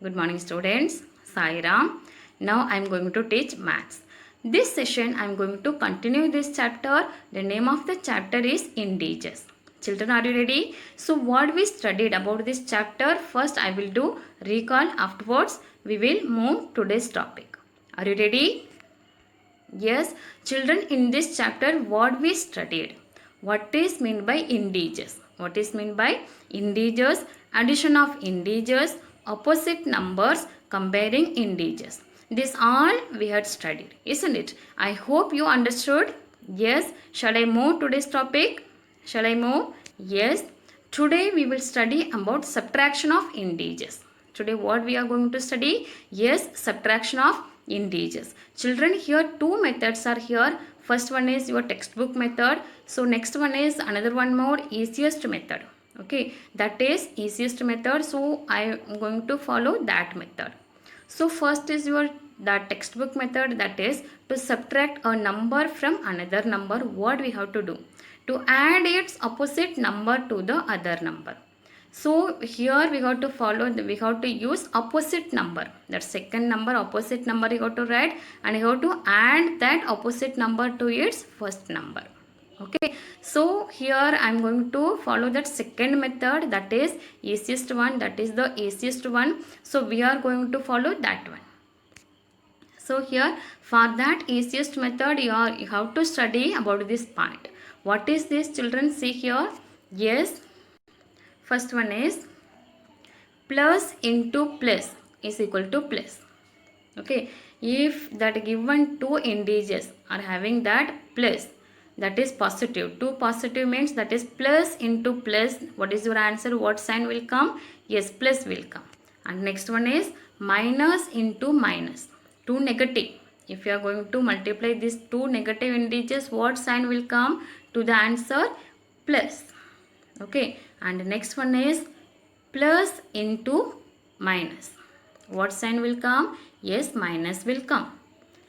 Good morning students. Sai Ram. Now I am going to teach maths. This session I am going to continue this chapter. The name of the chapter is integers. Children, are you ready? So what we studied about this chapter, first I will do recall, afterwards we will move today's topic. Are you ready? Yes, children, in this chapter what we studied? What is meant by integers? What is meant by integers? Addition of integers, opposite numbers, comparing integers. This all we had studied, isn't it? I hope you understood. Yes, shall I move today's topic? Shall I move? Yes. Today we will study about subtraction of integers. Today what we are going to study? Yes, subtraction of integers. Children, here two methods are here. First one is your textbook method. So next one is another one more, easiest method. Okay, that is easiest method. So I am going to follow that method. So first is your the textbook method, that is to subtract a number from another number. What we have to do? To add its opposite number to the other number. So here we have to follow, we have to use opposite number. That second number, opposite number you have to write, and you have to add that opposite number to its first number. Okay, so here I am going to follow that second method, that is easiest one, that is the easiest one. So we are going to follow that one. So here for that easiest method you have to study about this point. What is this, children? See here. Yes, first one is plus into plus is equal to plus. Okay, if that given two integers are having that plus, that is positive. Two positive means that is plus into plus. What is your answer? What sign will come? Yes, plus will come. And next one is minus into minus. Two negative. If you are going to multiply these two negative integers, what sign will come to the answer? Plus. Okay, and next one is plus into minus. What sign will come? Yes, minus will come.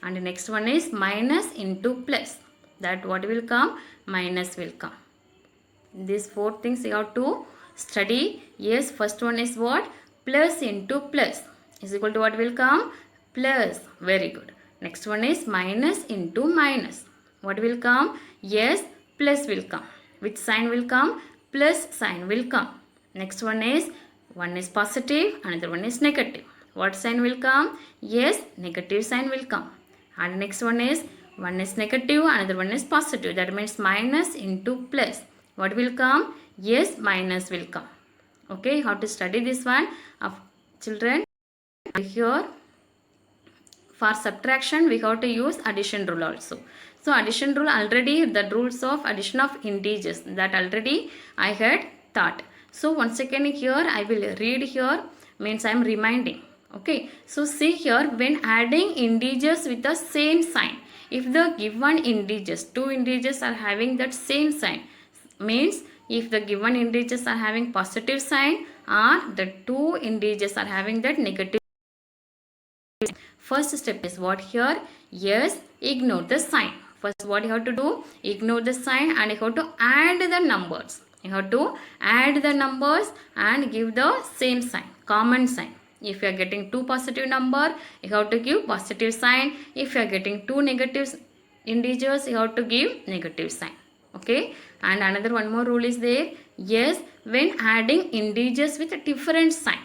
And next one is minus into plus. That what will come? Minus will come. These four things you have to study. Yes, first one is what? Plus into plus is equal to what will come? Plus. Very good. Next one is minus into minus. What will come? Yes, plus will come. Which sign will come? Plus sign will come. Next one is positive, another one is negative. What sign will come? Yes, negative sign will come. And next one is negative, another one is positive. That means minus into plus. What will come? Yes, minus will come. Okay, how to study this one? Children, here for subtraction we have to use addition rule also. So addition rule, already the rules of addition of integers, that already I had taught. So once again here I will read here, means I am reminding. Okay, so see here, when adding integers with the same sign, if the given integers, two integers are having that same sign, means if the given integers are having positive sign or the two integers are having that negative. First step is what here? Yes, ignore the sign. First what you have to do? Ignore the sign and you have to add the numbers. You have to add the numbers and give the same sign, common sign. If you are getting two positive number, you have to give positive sign. If you are getting two negative integers, you have to give negative sign. Okay, and another one more rule is there. Yes, when adding integers with a different sign.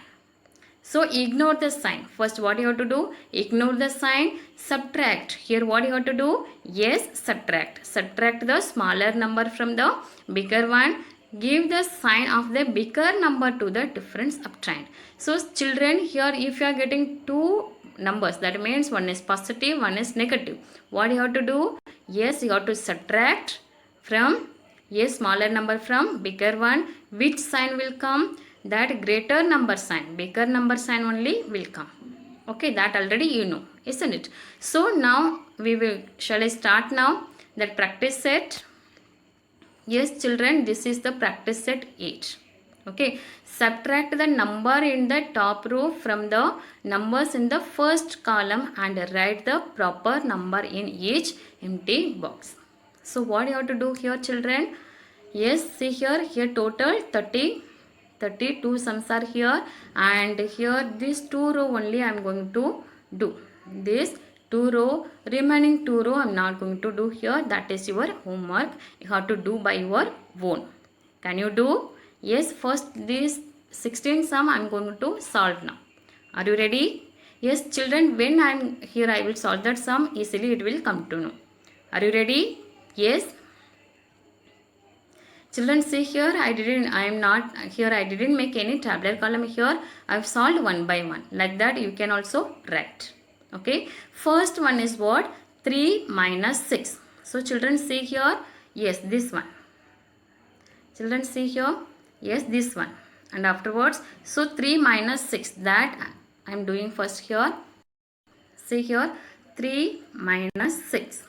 So ignore the sign. First what you have to do? Ignore the sign, subtract. Here what you have to do? Yes, subtract. Subtract the smaller number from the bigger one. Give the sign of the bigger number to the difference obtained. So children, here if you are getting two numbers, that means one is positive, one is negative. What you have to do? Yes, you have to subtract from, yes, smaller number from bigger one. Which sign will come? That greater number sign, bigger number sign only will come. Okay, that already you know, isn't it? So now shall I start now that practice set? Yes children, this is the practice set 8. Okay, subtract the number in the top row from the numbers in the first column and write the proper number in each empty box. So what you have to do here children? Yes, see here total 30. 32 sums are here, and here this 2 row only I am going to do. This 2 row, remaining 2 row I am not going to do here. That is your homework. You have to do by your own. Can you do? Yes, first this 16 sum I am going to solve now. Are you ready? Yes, children, when I am here I will solve that sum, easily it will come to know. Are you ready? Yes. Children, see here, I didn't make any tabular column here. I have solved one by one. Like that you can also write. Okay. First one is what? 3 minus 6. So children, see here. Yes, this one. Children, see here. Yes, this one. And afterwards, so 3 minus 6. That I am doing first here. See here. 3 minus 6.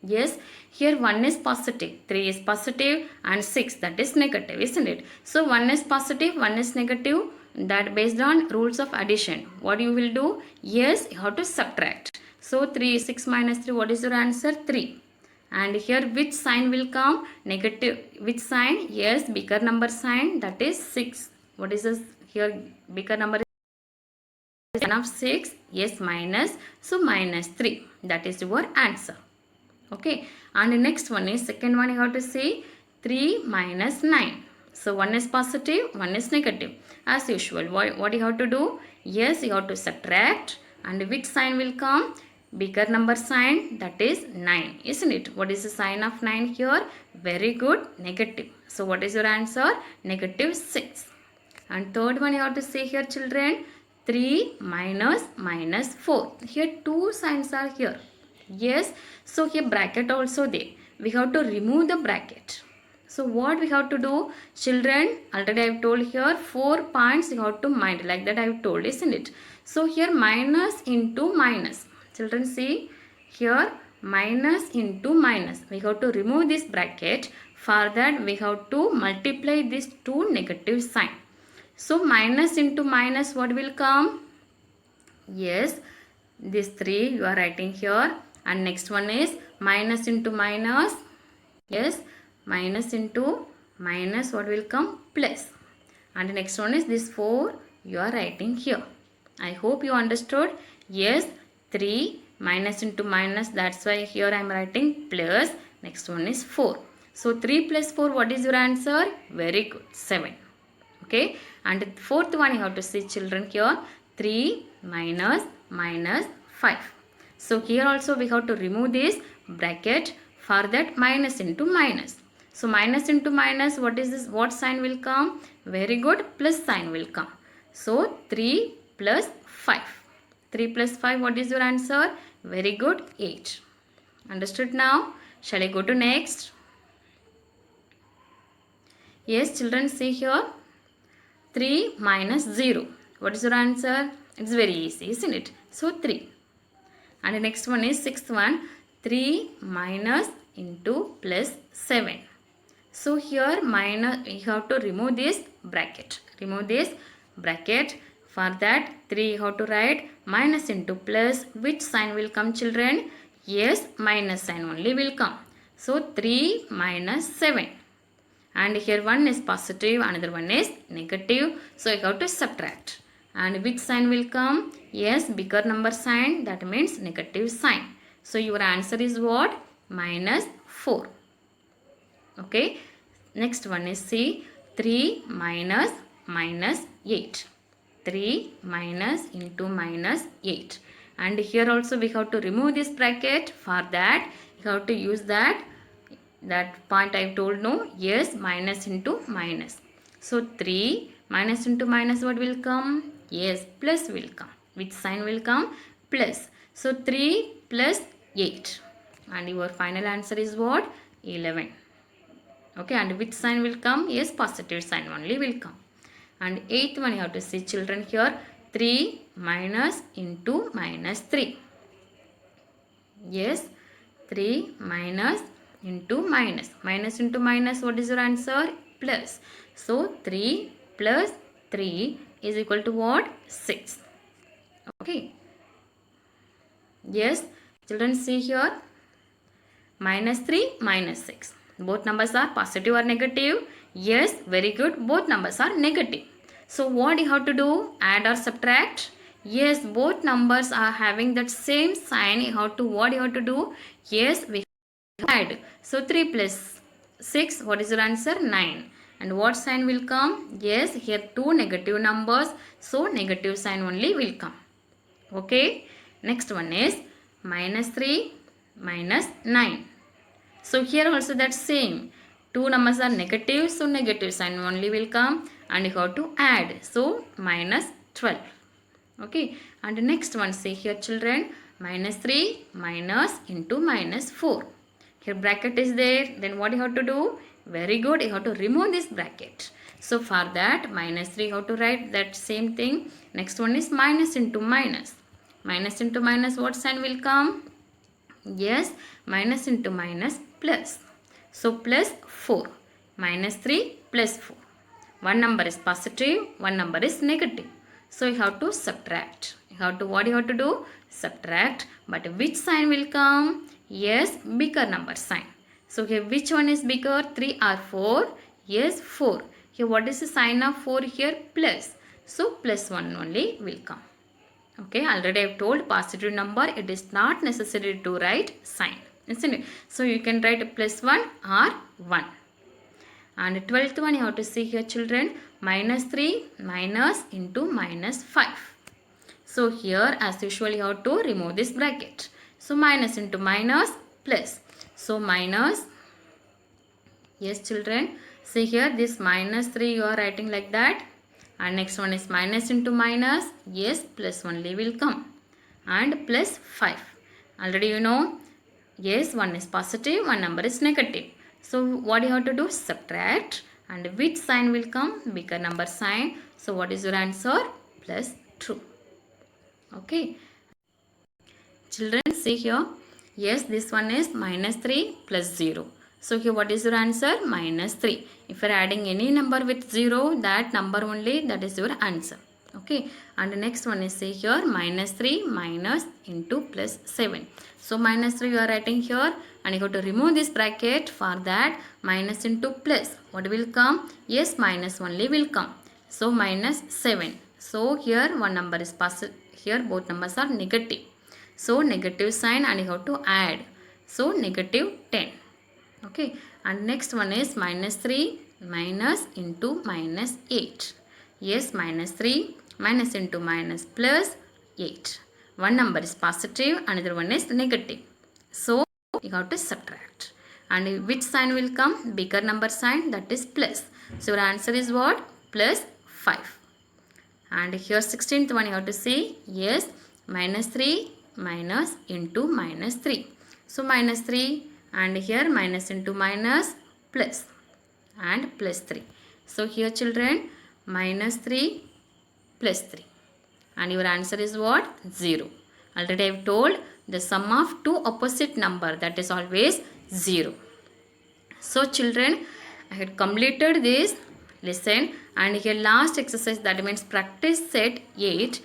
Yes, here 1 is positive, 3 is positive, and 6, that is negative, isn't it? So 1 is positive, 1 is negative. That based on rules of addition. What you will do? Yes, you have to subtract. So 6 minus 3, what is your answer? 3. And here which sign will come? Negative. Which sign? Yes, bigger number sign, that is 6. What is this here? Bigger number is sign of 6. Yes, minus. So minus 3. That is your answer. Okay, and the next one is, second one you have to say 3 minus 9. So 1 is positive, 1 is negative. As usual, what you have to do? Yes, you have to subtract, and which sign will come? Bigger number sign, that is 9, isn't it? What is the sign of 9 here? Very good, negative. So what is your answer? Negative 6. And third one you have to say here, children, 3 minus 4. Here two signs are here. Yes, so here bracket also there. We have to remove the bracket. So what we have to do? Children, already I have told here 4 points you have to mind. Like that I have told, isn't it? So here minus into minus. Children, see here minus into minus. We have to remove this bracket. For that we have to multiply these two negative sign. So minus into minus, what will come? Yes, this 3 you are writing here. And next one is minus into minus. Yes, minus into minus, what will come? Plus. And the next one is this 4 you are writing here. I hope you understood. Yes, 3 minus into minus, that's why here I am writing plus. Next one is 4. So 3 plus 4, what is your answer? Very good, 7. Okay, and the fourth one you have to see, children, here 3 minus 5. So here also we have to remove this bracket. For that minus into minus. So minus into minus, what is this? What sign will come? Very good, plus sign will come. So 3 plus 5. 3 plus 5, what is your answer? Very good, 8. Understood now? Shall I go to next? Yes, children, see here. 3 minus 0. What is your answer? It's very easy, isn't it? So 3. And the next one is sixth one. 3 minus into plus 7. So here minus, you have to remove this bracket. Remove this bracket. For that 3 you have to write minus into plus. Which sign will come, children? Yes, minus sign only will come. So 3 minus 7. And here one is positive, another one is negative. So you have to subtract. And which sign will come? Yes, bigger number sign, that means negative sign. So your answer is what? Minus 4. Okay. Next one is C. 3 minus 8. 3 minus into minus 8. And here also we have to remove this bracket. For that you have to use that point I told, no? Yes, minus into minus. So 3 minus into minus, what will come? Yes, plus will come. Which sign will come? Plus. So 3 plus 8. And your final answer is what? 11. Okay, and which sign will come? Yes, positive sign only will come. And eighth one you have to see, children, here 3 minus into minus 3. Yes, 3 minus into minus. Minus into minus, what is your answer? Plus. So 3 plus 3 is equal to what? 6. Okay. Yes, children, see here. Minus 3 minus 6. Both numbers are positive or negative? Yes, very good. Both numbers are negative. So what you have to do? Add or subtract? Yes, both numbers are having that same sign. You have to, what you have to do? Yes, we add. So 3 plus 6, what is your answer? 9. And what sign will come? Yes, here two negative numbers. So negative sign only will come. Okay. Next one is minus 3 minus 9. So here also that same. Two numbers are negative, so negative sign only will come, and you have to add. So minus 12. Okay. And the next one, say here children, minus 3 minus into minus 4. Here bracket is there. Then what you have to do? Very good. You have to remove this bracket. So for that minus 3 you have to write that same thing. Next one is minus into minus. Minus into minus, what sign will come? Yes, minus into minus plus. So plus 4. Minus 3 plus 4. One number is positive, one number is negative. So you have to subtract. You have to, what you have to do? Subtract. But which sign will come? Yes, bigger number sign. So here which one is bigger? 3 or 4? Yes, 4. Here what is the sign of 4 here? Plus. So plus 1 only will come. Okay, already I have told positive number, it is not necessary to write sign, isn't it? So you can write plus 1 or 1. And 12th one you have to see here children, minus 3 minus into minus 5. So here as usual you have to remove this bracket. So minus into minus plus. So minus, yes children, see here this minus 3 you are writing like that. And next one is minus into minus. Yes, plus only will come. And plus 5. Already you know. Yes, one is positive, one number is negative. So what you have to do? Subtract. And which sign will come? Bigger number sign. So what is your answer? Plus 2. Okay. Children, see here. Yes, this one is minus 3 plus 0. So here what is your answer? Minus 3. If you are adding any number with 0, that number only, that is your answer. Okay. And the next one is, say here, minus 3 minus into plus 7. So minus 3 you are writing here, and you have to remove this bracket. For that, minus into plus. What will come? Yes, minus only will come. So minus 7. So here one number is positive. Here both numbers are negative. So negative sign, and you have to add. So negative 10. Okay, and next one is minus 3 minus into minus 8. Yes, minus 3 minus into minus plus 8. One number is positive, another one is negative. So you have to subtract. And which sign will come? Bigger number sign, that is plus. So your answer is what? Plus 5. And here 16th one you have to say, yes, minus 3 minus into minus 3. So minus 3. And here minus into minus plus and plus 3. So here children, minus 3 plus 3. And your answer is what? 0. Already I have told the sum of two opposite number, that is always 0. So children, I had completed this lesson, and here last exercise, that means practice set 8.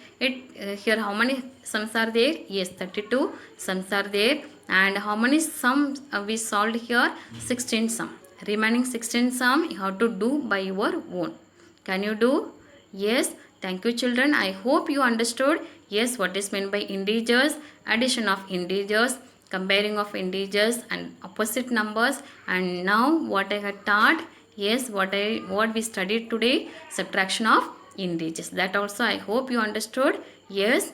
Here how many sums are there? Yes, 32 sums are there. And how many sums we solved here? 16 sum. Remaining 16 sum you have to do by your own. Can you do? Yes. Thank you children. I hope you understood. Yes, what is meant by integers, addition of integers, comparing of integers and opposite numbers. And now what I had taught, yes, what we studied today, subtraction of integers. That also I hope you understood. Yes.